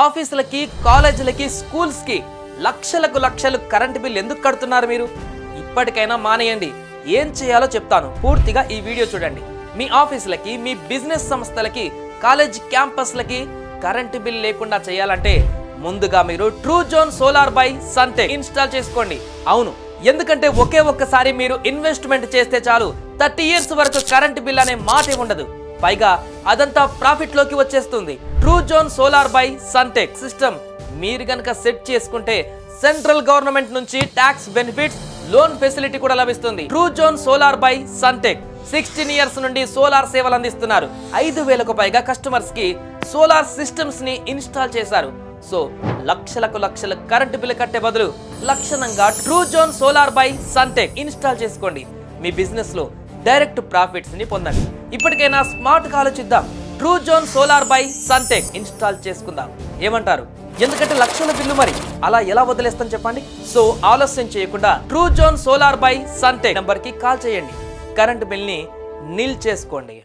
ఆఫీసులకి, కాలేజీలకి, స్కూల్స్ కి లక్షలకు లక్షలు కరెంట్ బిల్ ఎందుకు కడుతున్నారు మీరు? ఇప్పటికైనా మానేయండి. ఏం చేయాలో చెప్తాను, పూర్తిగా ఈ వీడియో చూడండి. మీ ఆఫీసులకి, మీ బిజినెస్ సంస్థలకి, కాలేజ్ క్యాంపస్లకి కరెంట్ బిల్ లేకుండా చేయాలంటే ముందుగా మీరు Truezone solar by Suntech install చేసుకోండి. అవును, ఎందుకంటే ఒక్కసారి మీరు ఇన్వెస్ట్మెంట్ చేస్తే చాలు 30 years వరకు కరెంట్ బిల్ అనే మాటే ఉండదు. పైగా అదంతా ప్రాఫిట్ లోకి వచ్చేస్తుంది. Truezone solar by Suntech system మీరు గనక సెట్ చేసుకుంటే సెంట్రల్ గవర్నమెంట్ నుంచి ట్యాక్స్ బెనిఫిట్స్, లోన్ ఫెసిలిటీ కూడా లభిస్తుంది. Truezone solar by Suntech 16 years నుండి సోలార్ సేవలు అందిస్తున్నారు. 5,000కు పైగా కస్టమర్స్ కి సోలార్ సిస్టమ్స్ ని ఇన్స్టాల్ చేశారు. సో లక్షలకు లక్షల కరెంట్ బిల్ కట్టే బదులు లక్షణంగా Truezone solar by Suntech install చేసుకోండి. మీ బిజినెస్ లో డైరెక్ట్ ప్రాఫిట్స్ ని పొందండి. ఇప్పటికైనా స్మార్ట్ గా ఆలోచిద్దాం. Truezone solar by Suntech install చేసుకుందాం. ఏమంటారు? ఎందుకంటే లక్షల బిల్లు మరి అలా ఎలా వదిలేస్తాం చెప్పండి. సో ఆలస్యం చేయకుండా Truezone solar by Suntech number కి కాల్ చేయండి. కరెంట్ బిల్ ని నిల్ చేసుకోండి.